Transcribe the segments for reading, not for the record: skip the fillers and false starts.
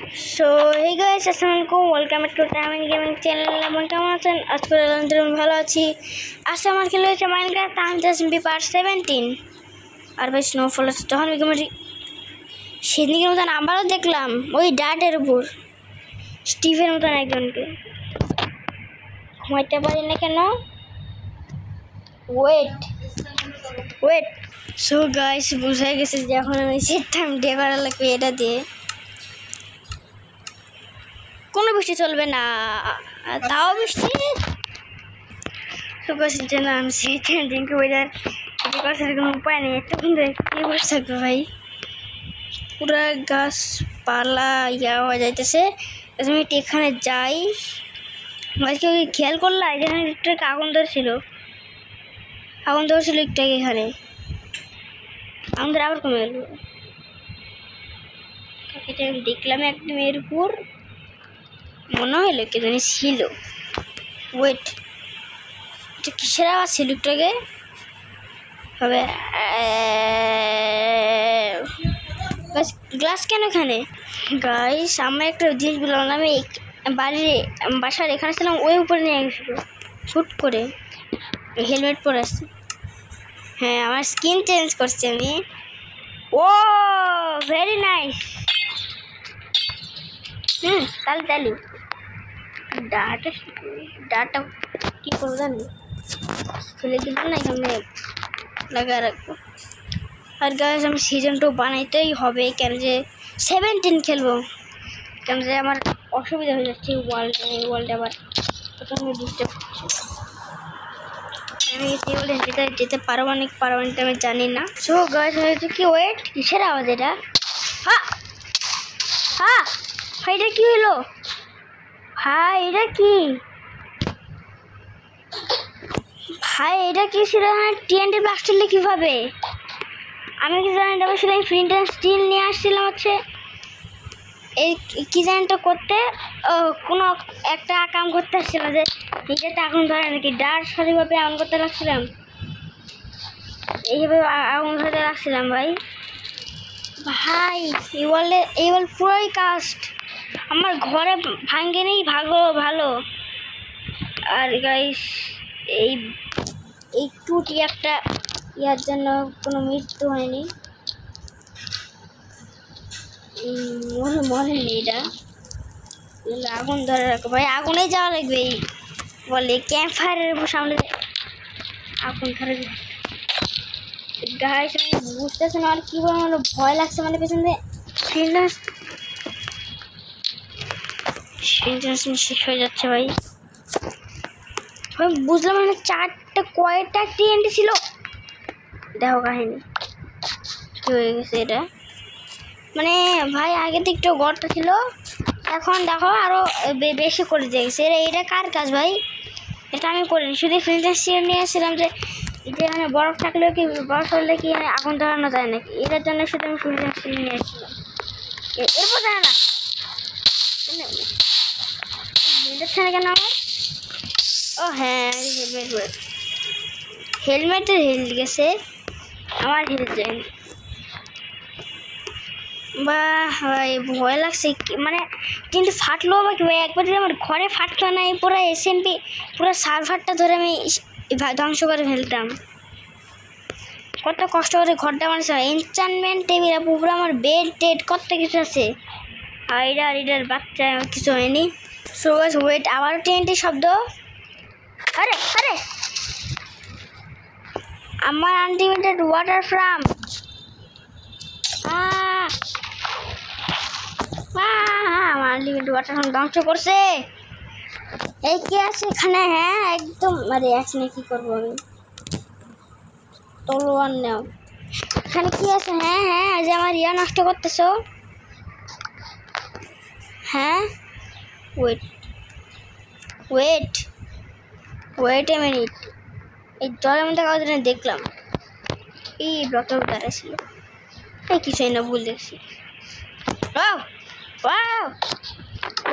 So hey guys, আসসালামু আলাইকুম, welcome to timing gaming channel. আমার কেমন আছেন? আজকে আলহামদুলিল্লাহ ভালো আছি। আজকে আমার খেলা হয়েছে মাইনক্রাফট আমি পার্ট 17। আর ভাই স্নোফল আছে, তখন সেদিনের মতন আবারও দেখলাম ওই ডাটের উপর স্টিভের মতন একজনকে। ঘুমাইতে পারি না কেন? ওয়েট সো গাইস, বুঝে গেছে যে এখন আমি সেটটা ডে করা লাগবে। এটা দিয়ে কোনো বৃষ্টি চলবে না, তাও বৃষ্টি না। আমি দিনকে ওয়েদার করার কোনো উপায় নেই। একটু কিন্তু কী বসে থাকবে ভাই, পুরা গাছপালা হয়ে যাইতেছে। আমি একটু এখানে যাই। আজকে ওই খেয়াল করলাম যেখানে একটু আগুন ধরছিল একটু এখানে, আগুন ধরে আবার কমে গেল। এটা আমি দেখলাম একদম এর উপর মনে হইলো কে জানি ছিল। ওয়েট, এটা কিসের আওয়াজ ছিল একটু আগে? হবে গ্লাস কেন এখানে? গাইস, আমার একটা জিনিস বললাম, আমি বাসার এখানে ছিলাম, ওই উপরে নিয়ে গেছিল হুট করে। হেলমেট পরে আসছে। হ্যাঁ, আমার স্কিন চেঞ্জ করছি আমি। ও ভেরি নাইস। তাহলে ডাটা কী করবো জানি, ফেলে দিব না, এখানে লাগা রাখবো। আর গাইস, আমি সিজন 2 বানাইতেই হবে, কেন যে 17 খেলবো, কেন যে আমার অসুবিধা হয়ে যাচ্ছে। ওয়ার্ল্ডে আবার প্রথমে ডিস্টার্ব করছে। আমি যেতে পারবো না আমি জানি না। সো গাইস, হয়েছে কি, ওয়েট, কিসের আওয়াজ এটা? হ্যাঁ ভাই, এটা কি হলো ভাই? এটা কি ভাই? এটা কি ছিল? টিএনটি ব্লাস্ট হলে কীভাবে? আমি কি জানি না, শুধু আমি ফ্লিন্ট অ্যান্ড স্টিল নিয়ে আসছিলাম হচ্ছে এই কি জানিটা করতে, কোনো একটা কাম করতে আসছিলাম যে এইটাতে আগুন ধরে নাকি। ডার সঠিকভাবে আগুন করতে লাগছিলাম, এইভাবে আগুন ধরতে লাগছিলাম ভাই। এই ওয়ার্ল্ড পুরোই কাস্ট, আমার ঘরে ভাঙ্গে নেই ভালো। আর গাইস, এই টুটি একটা ইয়ার জন্য কোনো মৃত্যু হয়নি, মরেনি। এটা আগুন ধরে রাখো ভাই, আগুনে যাওয়া লাগবে। এই বলে ক্যাম্প ফায়ারের সামনে আগুন ধরে গাইস, আমি বুঝতেছি না আর কি বলে, মানে ভয় লাগছে। মানে পেছন দিয়ে শেষ হয়ে যাচ্ছে ভাই। বুঝলাম মানে কয়টা টিএনটি ছিল। দেখো কাহিনী কি হয়ে গেছে এটা। মানে ভাই, আগে তো একটু গর্ত ছিল, এখন দেখো আরো বেশি করে দিয়েছে। এটা কার কাজ ভাই? এটা আমি করিনি, শুধু ফিল্টার সিয়ার নিয়ে আসছিলাম যে এখানে বরফ থাকলেও কি, বরফ হলে কি আগুন ধরানো যায় নাকি, এটার জন্য শুধু আমি ফিল্টার সিয়ার নিয়ে আসছিলাম। এরপর জানে না কেন আমার। ও হ্যাঁ, হেলমেটের হেলথ গেছে, আমার হেলথ যায়নি। বা ভাই ভয় লাগছে, মানে কিন্তু ফাটলো বা কি ভাই? একবার যদি আমার ঘরে ফাটতো না, এই পুরো এসএমপি পুরো সার্ভারটা ধরে আমি ধ্বংস করে ফেলতাম। কত কষ্ট করে ঘরটা বানিয়েছে, এনচান্টমেন্ট টেবিল, পুরো আমার বেড টেড কত কিছু আছে। আর এটার বাচ্চা কিছু হয়নি। সো গাইস, ওয়েট, আবারও টিএনটি শব্দ। আরে আমার আনলিমিটেড ওয়াটার ফ্রাম। আমার আনলিমিটেড ওয়াটার ফ্রাম ধ্বংস করছে। এই কে আছে এখানে? হ্যাঁ একদম, আরে আছে না, কি করবো আমি? তলোয়ার নাও। এখানে কি আছে? হ্যাঁ যে আমার নষ্ট করতেছো। হ্যাঁ ওয়েট এ মিনিট। এই জলের মধ্যে কাগজ দেখলাম, এই ব্লকের উদারে ছিল। এই কিছুই না, ভুল দেখছি।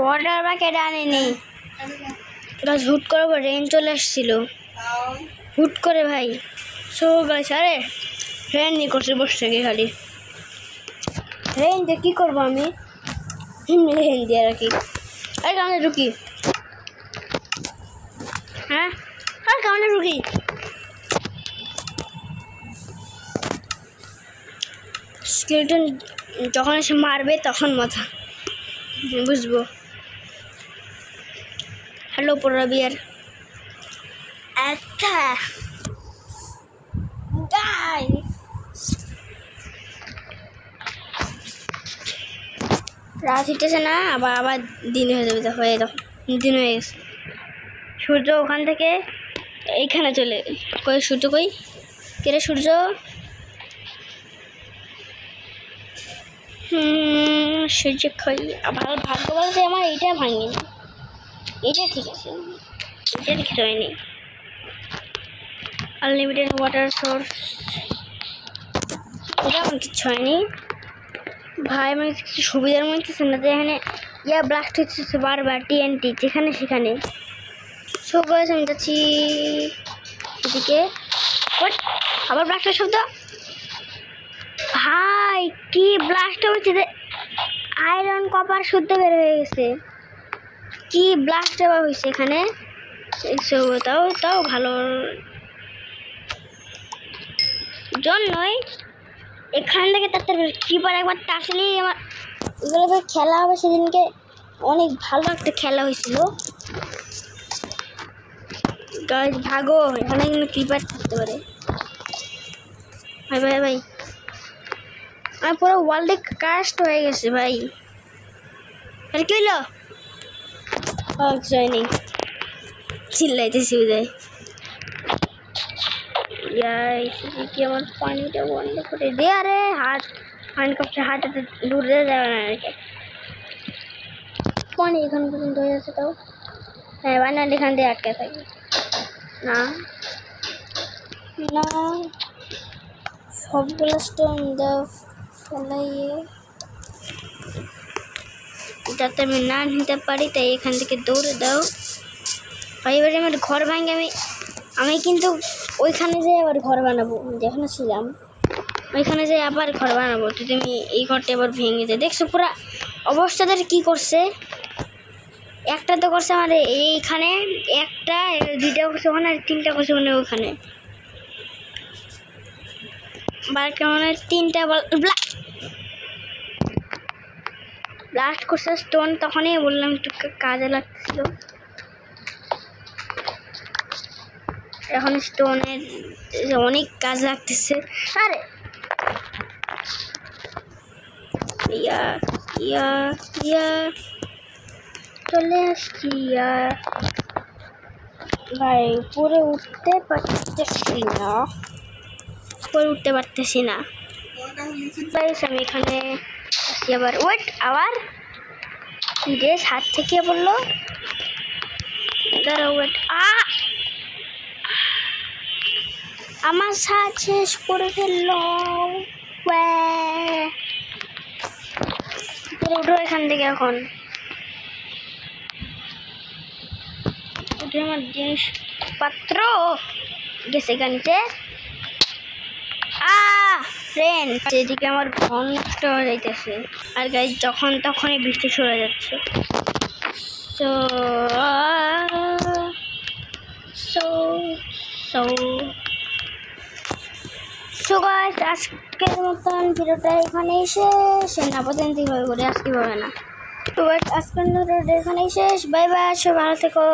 ওয়াটার বাকেট আনেনি, হুট করে রেন চলে আসছিল হুট করে ভাই। সো গাইস, আরে রেন নি করছে বসে থেকে খালি রেন দিয়ে কী করবো আমি? দিয়ে রাখি। আর কেমন ঢুকি? হ্যাঁ, আর কেমন ঢুকি? স্কেলেটন যখন এসে মারবে তখন মাথা বুঝবো। হ্যালো পরাবিয়ার। আচ্ছা রাত হিটেছে না, আবার দিন হয়ে যাবে। হয়ে তখন দিন হয়ে গেছে। সূর্য ওখান থেকে এইখানে চলে কই, সূর্য কই? কেরে সূর্য? সূর্য কই? ভালো ভাগ্য বলতে আমার এইটা ভাঙিনি, এটা ঠিক আছে, এটা ঠিক হয়নি। আনলিমিটেড ওয়াটার সোর্স, এটা আমার কিছু হয়নি ভাই। আমার কিছু সুবিধার মধ্যে না যে এখানে ব্লাস্ট হচ্ছে বারবার TNT যেখানে সেখানে। সো গাইস আমি যাচ্ছি এদিকে। আবার ব্লাস্টের শব্দ ভাই, কি ব্লাস্ট হচ্ছে! আয়রন কপার শুদ্ধ বের হয়ে গেছে। কি ব্লাস্ট আবার হয়েছে এখানে! তাও ভালো জন্যই এখান থেকে তার কিপার একবার আসলেই আমার এগুলো খেলা হবে। সেদিনকে অনেক ভালো একটা খেলা হয়েছিল গাইস। ভাগো, এখানে কিন্তু কিপার থাকতে পারে। ভাই ভাই ভাই, আমার পুরো ওয়ার্ল্ডে কাস্ট হয়ে গেছে ভাই। আর কি হইলো? নেই, চিল্লাইতেছি উদয়। কি আমার পানিটা বন্ধ করে দে। আরে হাত পানি করছে, হাতে দূরে যাবে না। পানি এখান পর্যন্ত হয়ে যাচ্ছে তাও। হ্যাঁ বানান এখান দিয়ে আটকে থাকি না না, সবগুলো স্টোন দাও ফেলাইয়ে যাতে আমি না নিতে পারি, তাই এখান থেকে দৌড়ে দাও ভাই। এবারে আমার ঘর ভাঙে আমি কিন্তু ওইখানে যাই আবার ঘর বানাবো, যেখানে ছিলাম ওইখানে যাই আবার ঘর বানাবো। যদি আমি এই ঘরটা আবার ভেঙে যাই, দেখছো পুরা অবস্থাদের কি করছে। একটা তো করছে আমার এইখানে, একটা দুইটা করছে ওখানে, আর তিনটা করছে মানে ওখানে। বার কেমন তিনটা ব্লাস্ট করছে স্টোন, তখনই বললাম একটু কাজে লাগতেছিল। এখন স্টোনের অনেক কাজ লাগতেছে। আরে ইয়া ইয়া ইয়া চলে আসছি ভাই। উপরে উঠতে পারতেছি না, উপরে উঠতে পারতেছি না। আমি এখানে আসি আবার। ওয়েট, আবার কি রে হাত থেকে বললো? দাঁড়া ওয়েট, আমার সাথ শেষ করে ফেললো। উঠো এখান থেকে, এখন উঠে আমার জিনিসপত্র গেছে গানিতে। ফ্রেন্ড, এদিকে আমার ঘন নষ্ট হয়ে যাইতেছে। আর গাইজ যখন তখনই বৃষ্টি সরে যাচ্ছে। So so so so guys আজকের মতন ভিডিওটা এখানেই শেষ। না পর্যন্ত হয়ে করে আজকে হবে না। তো আজকের ভিডিওটা এখানেই শেষ। বাই বাই, সব ভালো থেকো।